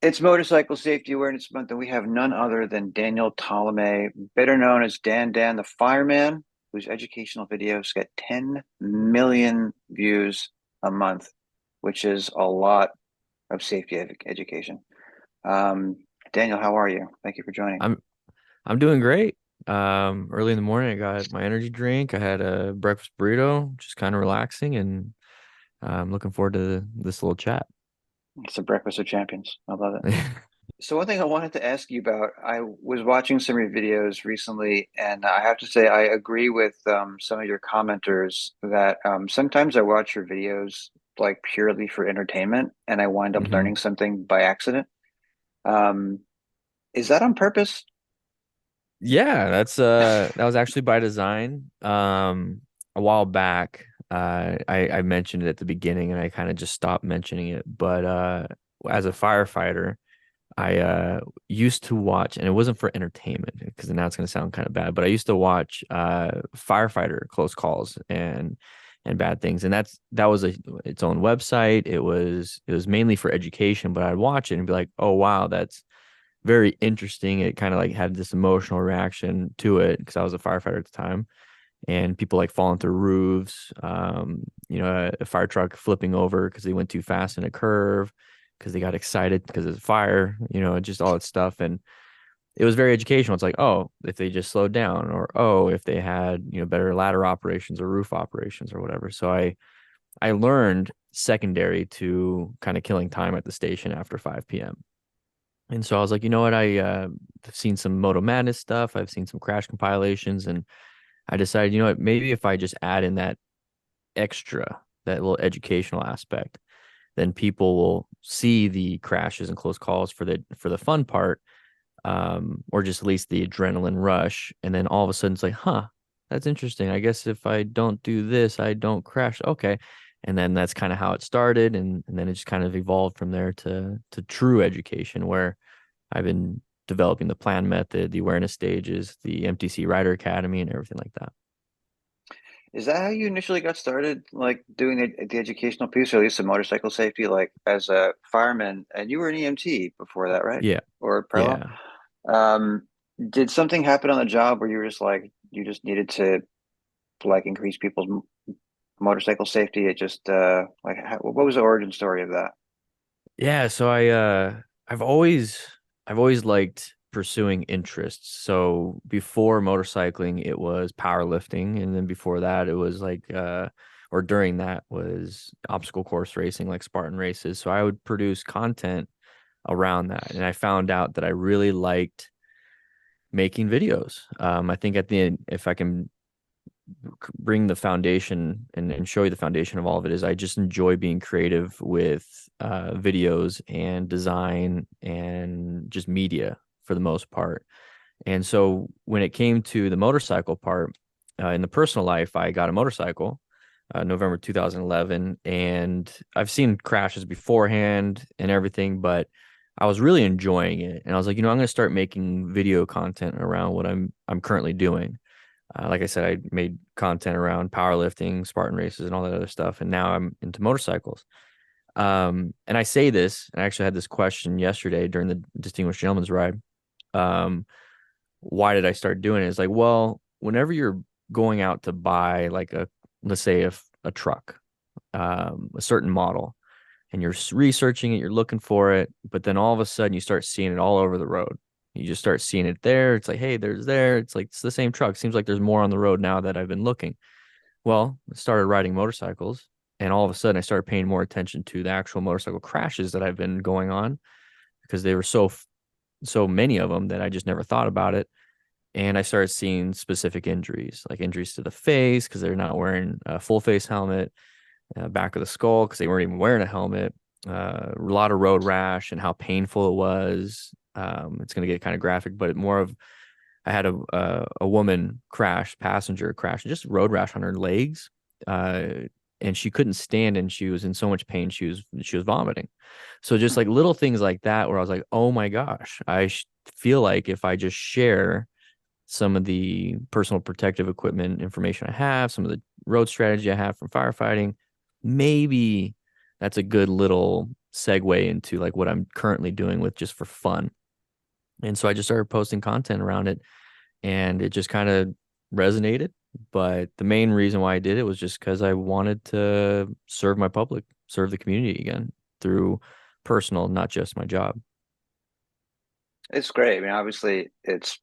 It's Motorcycle Safety Awareness Month, and we have none other than Daniel Tolomei, better known as Dan the Fireman, whose educational videos get 10 million views a month, which is a lot of safety education. Um, Daniel, how are you? Thank you for joining. I'm I'm doing great. Early in the morning, I got my energy drink. I had a breakfast burrito, just kind of relaxing, and I'm looking forward to this little chat. It's a breakfast of champions. I love it. So one thing I wanted to ask you about, I was watching some of your videos recently, and I have to say I agree with some of your commenters that sometimes I watch your videos like purely for entertainment, and I wind up hmm learning something by accident. Um, is that on purpose? Yeah, that was actually by design. A while back, I mentioned it at the beginning, and I kind of just stopped mentioning it. But as a firefighter, I used to watch, and it wasn't for entertainment because now it's going to sound kind of bad, but I used to watch firefighter close calls and bad things, and that was its own website. It was mainly for education, but I'd watch it and be like, oh wow, that's very interesting. It kind of like had this emotional reaction to it because I was a firefighter at the time, and people like falling through roofs, a fire truck flipping over because they went too fast in a curve because they got excited because of the fire, just all that stuff. And it was very educational. It's like, oh, if they just slowed down, or oh, if they had, better ladder operations or roof operations or whatever. So I learned secondary to kind of killing time at the station after 5 p.m. And so I was like, you know what? I've seen some Moto Madness stuff. I've seen some crash compilations, and I decided, you know what, maybe if I just add in that extra, that little educational aspect, then people will see the crashes and close calls for the fun part, or just at least the adrenaline rush, and then all of a sudden it's like, huh, that's interesting. I guess if I don't do this, I don't crash. Okay. And then that's kind of how it started, and then it just kind of evolved from there to true education, where I've been developing the plan method, the awareness stages, the MTC Rider Academy, and everything like that. Is that how you initially got started, like doing the educational piece, or at least the motorcycle safety, like as a fireman? And you were an EMT before that, right? Yeah. Or parallel? Yeah. Um, did something happen on the job where you were just like you just needed to like increase people's motorcycle safety? It just like what was the origin story of that? Yeah, so I've always liked pursuing interests. So before motorcycling, it was powerlifting, and then before that it was like or during that was obstacle course racing, like Spartan races. So I would produce content around that, and I found out that I really liked making videos. I think at the end, if I can bring the foundation and show you the foundation of all of it, is I just enjoy being creative with videos and design and just media for the most part. And so when it came to the motorcycle part, in the personal life, I got a motorcycle November 2011, and I've seen crashes beforehand and everything, but I was really enjoying it. And I was like, I'm going to start making video content around what I'm currently doing. Like I said, I made content around powerlifting, Spartan races, and all that other stuff. And now I'm into motorcycles. And I say this, and I actually had this question yesterday during the Distinguished Gentleman's Ride. Um, why did I start doing it? It's like, well, whenever you're going out to buy like let's say a truck, a certain model, and you're researching it, you're looking for it, but then all of a sudden you start seeing it all over the road. You just start seeing it there. It's like, hey, there's there. It's like it's the same truck. Seems like there's more on the road now that I've been looking. Well, I started riding motorcycles, and all of a sudden I started paying more attention to the actual motorcycle crashes that I've been going on because they were so many of them that I just never thought about it. And I started seeing specific injuries, like injuries to the face because they're not wearing a full face helmet, back of the skull because they weren't even wearing a helmet. A lot of road rash and how painful it was. It's going to get kind of graphic, but more of I had a woman crash, passenger crash, just road rash on her legs, uh, and she couldn't stand, and she was in so much pain she was vomiting. So just like little things like that, where I was like, oh my gosh, feel like if I just share some of the personal protective equipment information I have, some of the road strategy I have from firefighting, maybe that's a good little segue into like what I'm currently doing with just for fun. And so I just started posting content around it, and it just kind of resonated. But the main reason why I did it was just because I wanted to serve my public, serve the community again through personal, not just my job. It's great. I mean, obviously, it's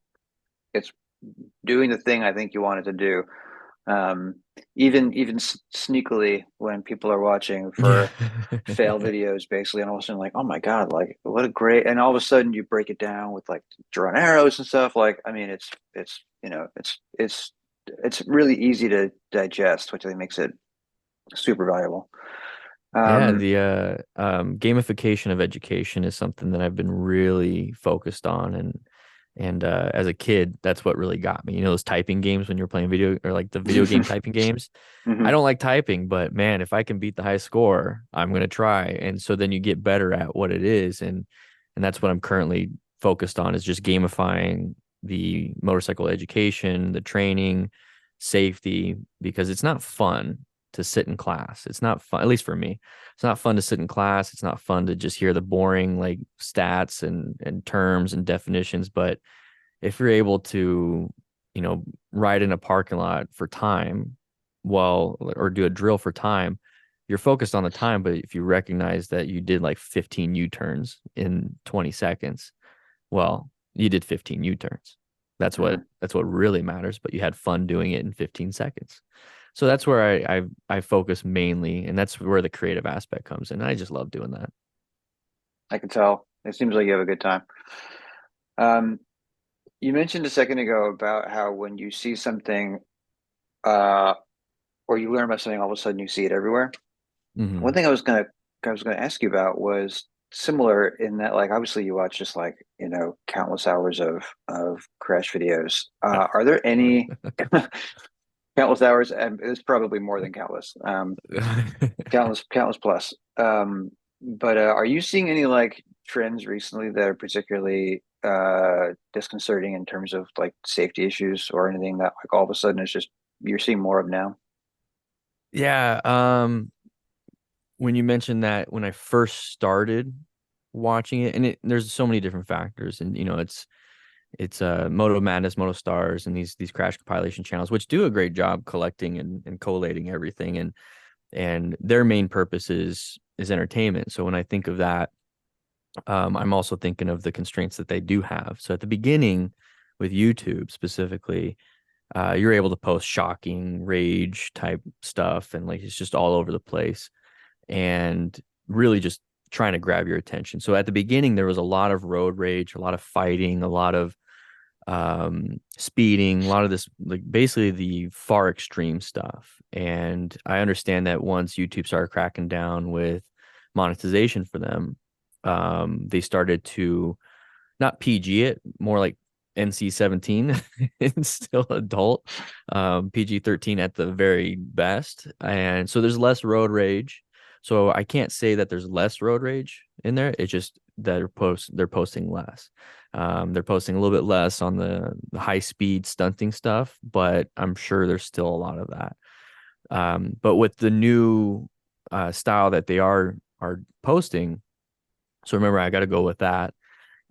doing the thing I think you wanted to do. Um, even sneakily when people are watching Yeah. for fail videos, basically, and all of a sudden, like, oh my God, like what a great, and all of a sudden you break it down with like drawn arrows and stuff. Like, I mean, it's it's really easy to digest, which I think makes it super valuable. Yeah, Um, the gamification of education is something that I've been really focused on, and as a kid, that's what really got me. You know, those typing games when you're playing video, or like the video game typing games. I mhm. don't like typing, but man, if I can beat the high score, I'm gonna try. And so then you get better at what it is, and that's what I'm currently focused on, is just gamifying the motorcycle education, the training, safety, because it's not fun to sit in class. It's not fun, at least for me. It's not fun to sit in class. It's not fun to just hear the boring like stats and terms and definitions. But if you're able to, ride in a parking lot for time, well, or do a drill for time, you're focused on the time. But if you recognize that you did like 15 U-turns in 20 seconds, well, you did 15 U-turns. That's what really matters. But you had fun doing it in 15 seconds. So that's where I focus mainly, and that's where the creative aspect comes in. I just love doing that. I can tell. It seems like you have a good time. Um, you mentioned a second ago about how when you see something, uh, or you learn about something, all of a sudden you see it everywhere. One Hmm. thing I was gonna ask you about was similar in that, like, obviously you watch just like countless hours of crash videos. Are there any countless hours? And it's probably more than countless. Countless plus. But are you seeing any like trends recently that are particularly disconcerting in terms of like safety issues or anything that like all of a sudden it's just you're seeing more of now? Yeah. When you mentioned that, when I first started watching it, and there's so many different factors, and it's Moto Madness, Moto Stars, and these crash compilation channels, which do a great job collecting and collating everything, and their main purpose is entertainment. So when I think of that, I'm also thinking of the constraints that they do have. So at the beginning, with YouTube specifically, you're able to post shocking rage type stuff, and like it's just all over the place, and really just trying to grab your attention. So at the beginning, there was a lot of road rage, a lot of fighting, a lot of speeding, a lot of this, like basically the far extreme stuff. And I understand that once YouTube started cracking down with monetization for them, they started to not PG it, more like NC-17. It's still adult, PG-13 at the very best. And so there's less road rage. So I can't say that there's less road rage in there. It's just that they're posting less. They're posting a little bit less on the high speed stunting stuff, but I'm sure there's still a lot of that. But with the new style that they are posting, so remember, I got to go with that.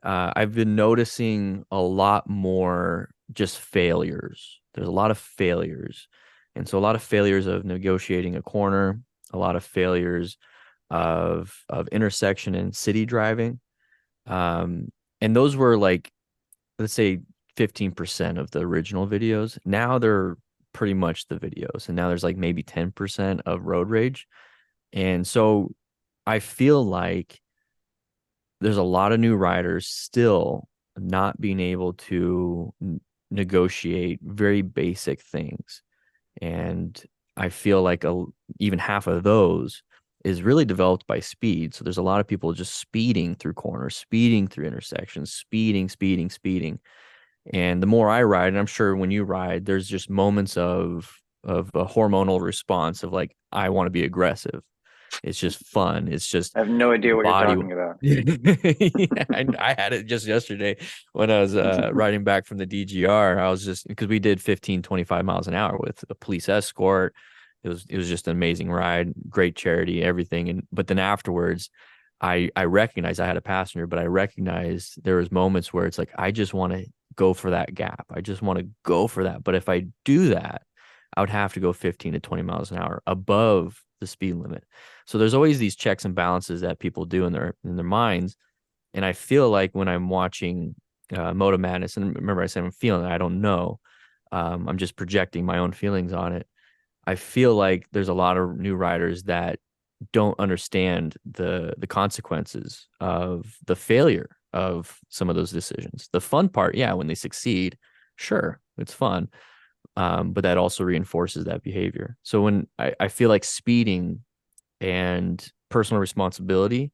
I've been noticing a lot more just failures. There's a lot of failures. And so a lot of failures of negotiating a corner, a lot of failures of intersection and city driving. And those were like, let's say 15% of the original videos. Now they're pretty much the videos. And now there's like maybe 10% of road rage. And so I feel like there's a lot of new riders still not being able to negotiate very basic things. And I feel like even half of those is really developed by speed. So there's a lot of people just speeding through corners, speeding through intersections, speeding, speeding, speeding. And the more I ride, and I'm sure when you ride, there's just moments of a hormonal response of like, I want to be aggressive. It's just fun. It's just I have no idea what you're body. talking about. Yeah, I had it just yesterday when I was riding back from the DGR. I was just, because we did 15, 25 miles an hour with a police escort. It was just an amazing ride, great charity, everything. And but then afterwards, I recognized I had a passenger, but I recognized there was moments where it's like I just want to go for that gap. I just want to go for that. But if I do that, I would have to go 15 to 20 miles an hour above the speed limit. So there's always these checks and balances that people do in their minds. And I feel like when I'm watching Moto Madness, and remember I said I'm feeling it, I don't know. I'm just projecting my own feelings on it. I feel like there's a lot of new riders that don't understand the consequences of the failure of some of those decisions. The fun part, yeah, when they succeed, sure, it's fun. But that also reinforces that behavior. So when I feel like speeding and personal responsibility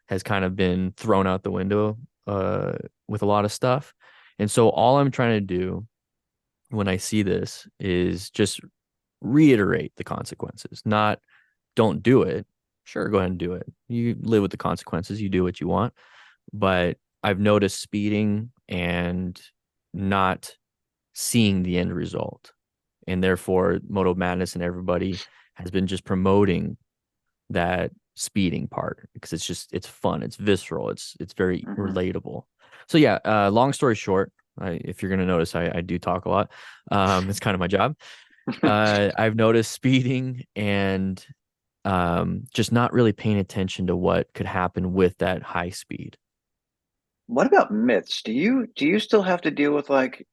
has kind of been thrown out the window with a lot of stuff. And so all I'm trying to do when I see this is just reiterate the consequences, not don't do it. Sure, go ahead and do it. You live with the consequences, you do what you want. But I've noticed speeding and not seeing the end result. And therefore, Moto Madness and everybody has been just promoting that speeding part because it's fun, it's visceral, it's very Hmm. relatable. So yeah, long story short, if you're gonna notice, I do talk a lot. It's kind of my job. I've noticed speeding and just not really paying attention to what could happen with that high speed. What about myths? Do you still have to deal with like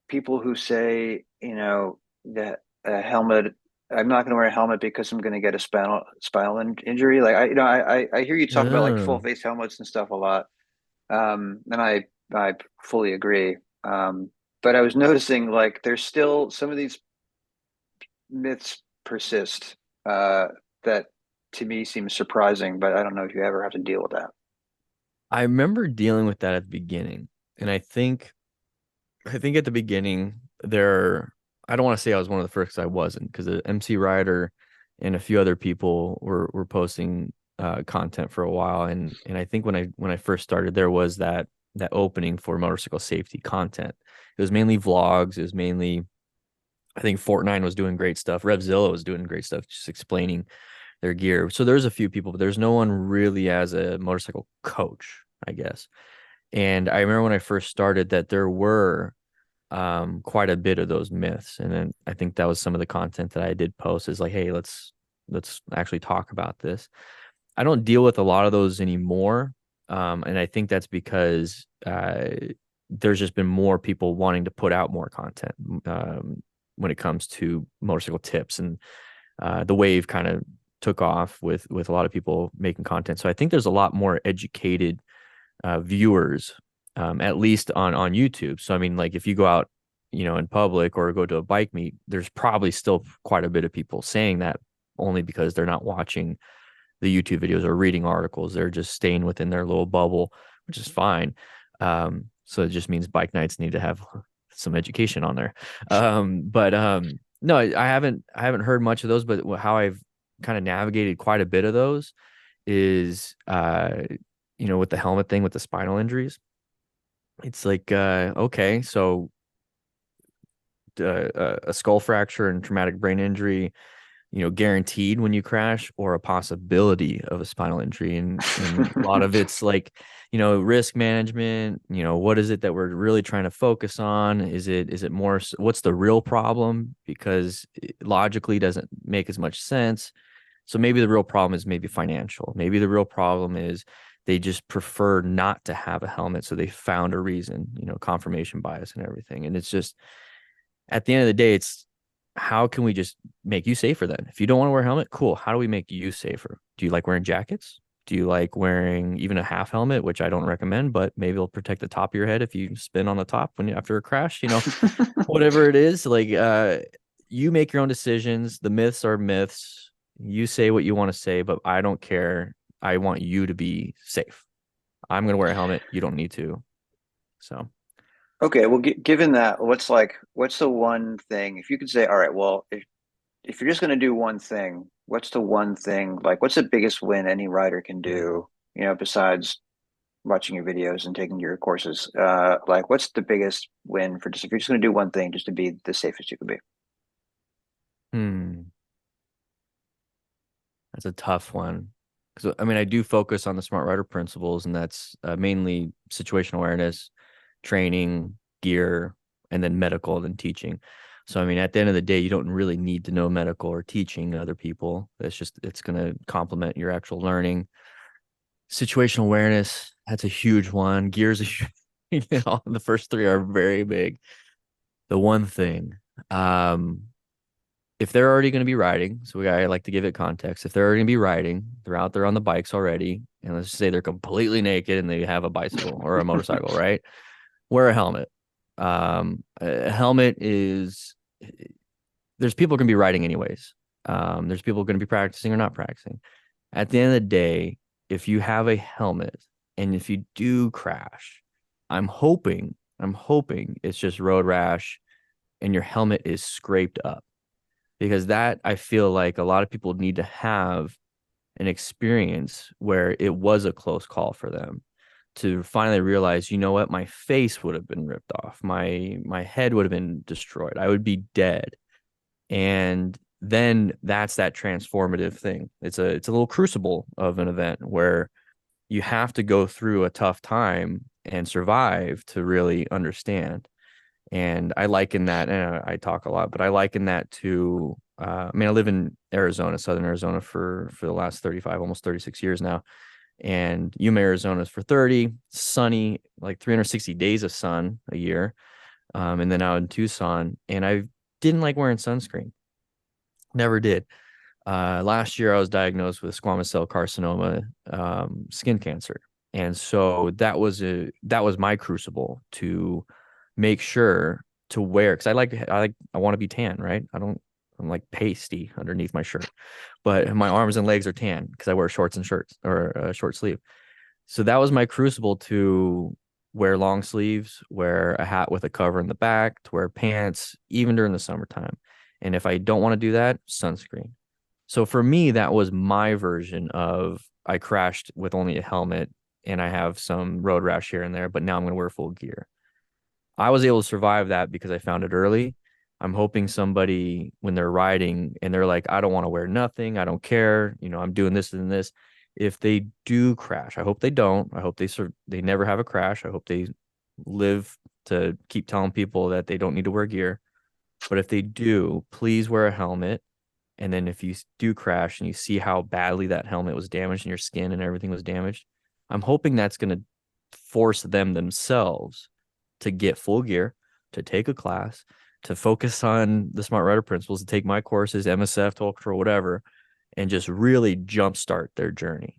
people who say, that a helmet, I'm not going to wear a helmet because I'm going to get a injury. Like I hear you talk about like full Oh, face helmets and stuff a lot. And I fully agree. But I was noticing like there's still some of these myths persist, that to me seems surprising, but I don't know if you ever have to deal with that. I remember dealing with that at the beginning, and I think at the beginning there, I don't want to say I was one of the first 'cause I wasn't, because the MC Rider and a few other people were posting content for a while, and I think when I first started, there was that opening for motorcycle safety content. It was mainly vlogs. It was mainly, I think Fortnite was doing great stuff. Revzilla was doing great stuff, just explaining their gear. So there's a few people, but there's no one really as a motorcycle coach, I guess. And I remember when I first started that there were quite a bit of those myths. And then I think that was some of the content that I did post is like, hey, let's actually talk about this. I don't deal with a lot of those anymore. And I think that's because there's just been more people wanting to put out more content when it comes to motorcycle tips, and the wave kind of took off with a lot of people making content. So I think there's a lot more educated viewers, at least on YouTube. So I mean, like if you go out, in public or go to a bike meet, there's probably still quite a bit of people saying that only because they're not watching the YouTube videos or reading articles. They're just staying within their little bubble, which is fine. So it just means bike nights need to have some education on there. But no, I haven't heard much of those, but how I've kind of navigated quite a bit of those is with the helmet thing with the spinal injuries. It's like okay, so a skull fracture and traumatic brain injury, guaranteed when you crash, or a possibility of a spinal injury. And a lot of it's like, risk management, what is it that we're really trying to focus on? Is it more, what's the real problem? Because it logically doesn't make as much sense. So maybe the real problem is maybe financial. Maybe the real problem is they just prefer not to have a helmet. So they found a reason, confirmation bias and everything. And it's just, at the end of the day, it's how can we just make you safer then? If you don't want to wear a helmet, cool. How do we make you safer? Do you like wearing jackets? Do you like wearing even a half helmet, which I don't recommend, but maybe it'll protect the top of your head if you spin on the top after a crash, whatever it is. Like you make your own decisions. The myths are myths. You say what you want to say, but I don't care. I want you to be safe. I'm gonna wear a helmet. You don't need to. So Okay, well, given that, what's the one thing, if you could say, all right, well, if you're just going to do one thing, what's the one thing, like, what's the biggest win any rider can do, besides watching your videos and taking your courses? Like, what's the biggest win for just, if you're just going to do one thing, just to be the safest you can be? that's a tough one because I mean, I do focus on the smart rider principles, and that's mainly situational awareness, training, gear, and then medical, and then teaching. So, I mean, at the end of the day, you don't really need to know medical or teaching other people. It's going to complement your actual learning. Situational awareness, that's a huge one. Gears, the first three are very big. The one thing, um, if they're already going to be riding, I like to give it context. If they're already going to be riding, they're out there on the bikes already, and let's just say they're completely naked and they have a bicycle or a motorcycle, right? Wear a helmet. A helmet is there's people going to be riding anyways. There's people going to be practicing or not practicing. At the end of the day, if you have a helmet and if you do crash, I'm hoping it's just road rash and your helmet is scraped up, because that I feel like a lot of people need to have an experience where it was a close call for them to finally realize, you know what, my face would have been ripped off, my head would have been destroyed, I would be dead. And then that's that transformative thing. It's a little crucible of an event where you have to go through a tough time and survive to really understand. And I liken that, and I talk a lot, but I liken that to, I mean, I live in Arizona, Southern Arizona for the last 35, almost 36 years now. And Yuma, Arizona is for 30, sunny, like 360 days of sun a year. And then out in Tucson, and I didn't like wearing sunscreen. Never did. Last year I was diagnosed with squamous cell carcinoma, skin cancer. And so that was my crucible to make sure to wear, because I want to be tan, right? I'm like pasty underneath my shirt, but my arms and legs are tan because I wear shorts and shirts or a short sleeve. So that was my crucible to wear long sleeves, wear a hat with a cover in the back, to wear pants, even during the summertime. And if I don't want to do that, sunscreen. So for me, that was my version of I crashed with only a helmet and I have some road rash here and there, but now I'm going to wear full gear. I was able to survive that because I found it early. I'm hoping somebody, when they're riding and they're like, I don't want to wear nothing, I don't care, I'm doing this and this. If they do crash, I hope they don't. I hope they never have a crash. I hope they live to keep telling people that they don't need to wear gear. But if they do, please wear a helmet. And then if you do crash and you see how badly that helmet was damaged and your skin and everything was damaged, I'm hoping that's going to force them themselves to get full gear, to take a class, to focus on the smart rider principles, to take my courses, MSF, TOEFL, whatever, and just really jumpstart their journey.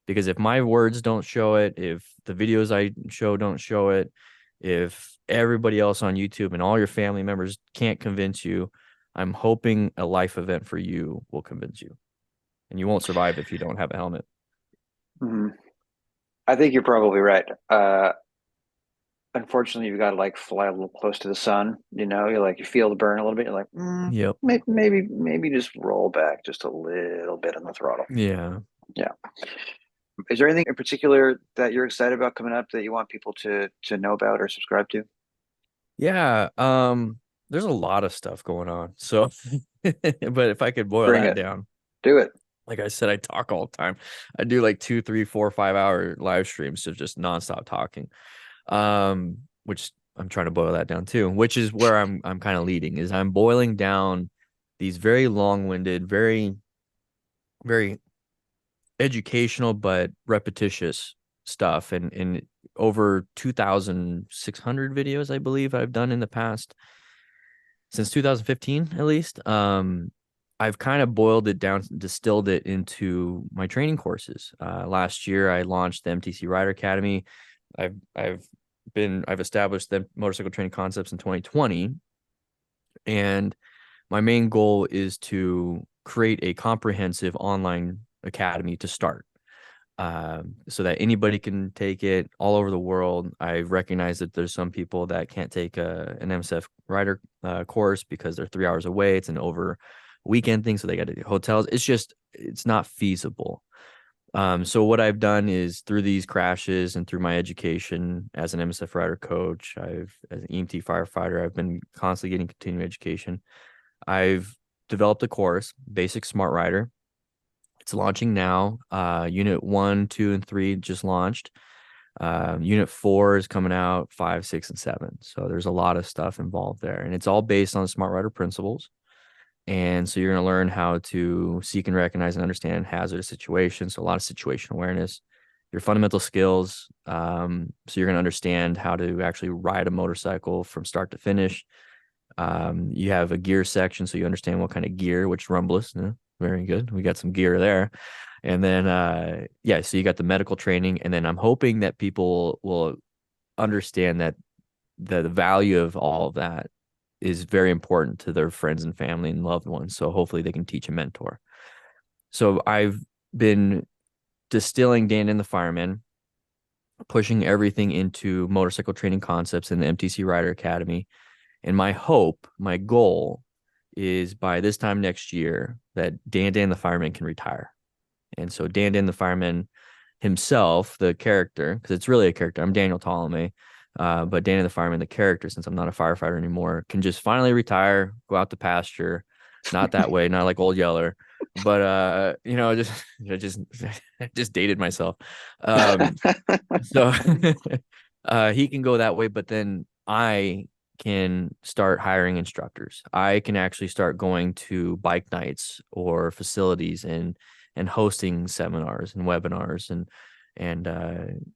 Because if my words don't show it, if the videos I show don't show it, if everybody else on YouTube and all your family members can't convince you, I'm hoping a life event for you will convince you. And you won't survive if you don't have a helmet. Mhm. I think you're probably right. Unfortunately, you've got to like fly a little close to the sun. You're like you feel the burn a little bit. You're like, Yep. maybe just roll back just a little bit on the throttle. Yeah. Yeah. Is there anything in particular that you're excited about coming up that you want people to know about or subscribe to? Yeah. There's a lot of stuff going on. So but if I could boil Bring that it. down, Do it. like I said, I talk all the time. I do like 2, 3, 4, 5 hour live streams of just nonstop talking. Which I'm trying to boil that down too, which is where I'm kind of leading, is I'm boiling down these very long-winded, very, very educational but repetitious stuff, and over 2,600 videos I believe I've done in the past since 2015 at least. I've kind of boiled it down, distilled it into my training courses. Last year I launched the MTC Rider Academy. I've established the motorcycle training concepts in 2020, and my main goal is to create a comprehensive online academy to start, so that anybody can take it all over the world. I recognize that there's some people that can't take an MSF rider course because they're 3 hours away. It's an over weekend thing, so they got to do hotels. It's not feasible. So what I've done is, through these crashes and through my education as an MSF rider coach, as an EMT firefighter, I've been constantly getting continuing education. I've developed a course, Basic Smart Rider, It's launching now. Unit 1, 2, and 3 just launched. Unit 4 is coming out, 5, 6, and 7. So there's a lot of stuff involved there. And it's all based on smart rider principles. And so you're going to learn how to seek and recognize and understand hazardous situations. So a lot of situation awareness, your fundamental skills. So you're going to understand how to actually ride a motorcycle from start to finish. You have a gear section, so you understand what kind of gear, which Rumblist, very good. We got some gear there. And then, yeah, so you got the medical training. And then I'm hoping that people will understand that the value of all of that is very important to their friends and family and loved ones. So hopefully they can teach a mentor. So I've been distilling Dan and the Fireman, pushing everything into motorcycle training concepts in the MTC Rider Academy. And my hope, my goal is by this time next year that Dan the Fireman can retire. And so Dan the Fireman himself, the character, because it's really a character. I'm Daniel Tolomei, but Dan the Fireman, the character, since I'm not a firefighter anymore, can just finally retire, go out to pasture. Not that way, not like Old Yeller, but just I just I just dated myself. So he can go that way, but then I can start hiring instructors. I can actually start going to bike nights or facilities and hosting seminars and webinars and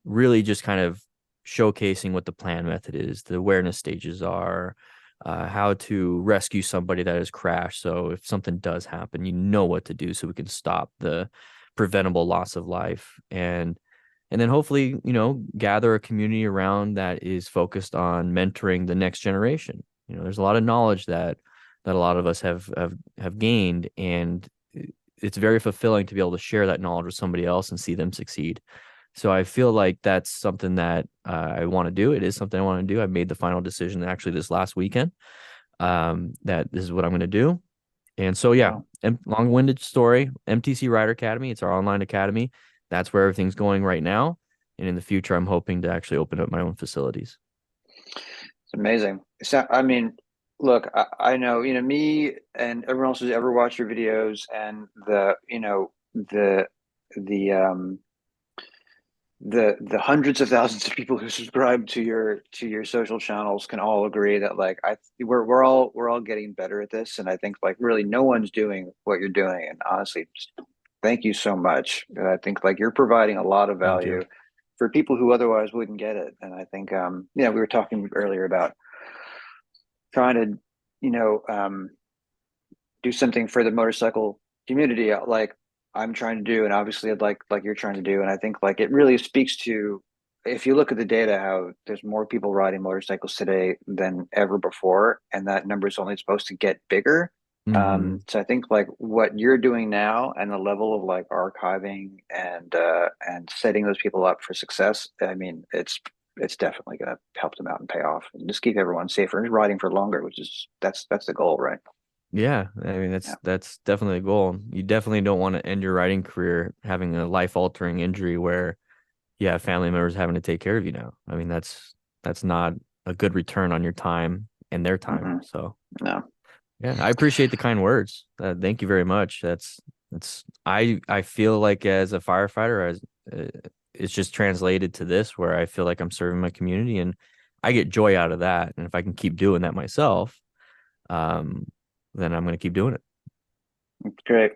really just kind of showcasing what the plan method is, the awareness stages are, how to rescue somebody that has crashed. So if something does happen, you know what to do so we can stop the preventable loss of life. And then hopefully, gather a community around that is focused on mentoring the next generation. There's a lot of knowledge that a lot of us have gained, and it's very fulfilling to be able to share that knowledge with somebody else and see them succeed. So I feel like that's something that I want to do. It is something I want to do. I made the final decision actually this last weekend, that this is what I'm going to do. And so, yeah, Wow. long-winded story, MTC Rider Academy. It's our online academy. That's where everything's going right now. And in the future, I'm hoping to actually open up my own facilities. It's amazing. So, I mean, look, I know, me and everyone else who's ever watched your videos and the, the, um, the hundreds of thousands of people who subscribe to your social channels can all agree that like we're all getting better at this, and I think like really no one's doing what you're doing, and honestly, just thank you so much. I think like you're providing a lot of Thank value you. for people who otherwise wouldn't get it, and I think we were talking earlier about trying to you know um do something for the motorcycle community, like I'm trying to do, and obviously I'd like you're trying to do. And I think like it really speaks to, if you look at the data, how there's more people riding motorcycles today than ever before, and that number is only supposed to get bigger. Hmm. So I think like what you're doing now and the level of like archiving and setting those people up for success, I mean, it's definitely going to help them out and pay off, and just keep everyone safer and riding for longer, which is that's the goal, right? Yeah, I mean Yeah. that's definitely a goal. You definitely don't want to end your riding career having a life-altering injury where you have family members having to take care of you now. I mean, that's not a good return on your time and their time. Hmm. So No. yeah, I appreciate the kind words. Thank you very much. That's I feel like as a firefighter, as it's just translated to this where I feel like I'm serving my community and I get joy out of that. And if I can keep doing that myself, um, then I'm going to keep doing it. Great.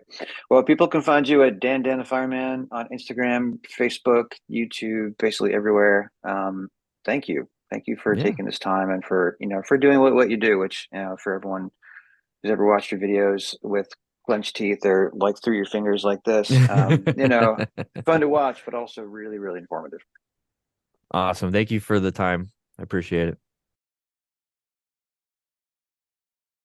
Well, people can find you at Dan the Fireman on Instagram, Facebook, YouTube, basically everywhere. Thank you. Thank you for Yeah. taking this time and for, for doing what you do, which, for everyone who's ever watched your videos with clenched teeth or like through your fingers like this, fun to watch, but also really, really informative. Awesome. Thank you for the time. I appreciate it.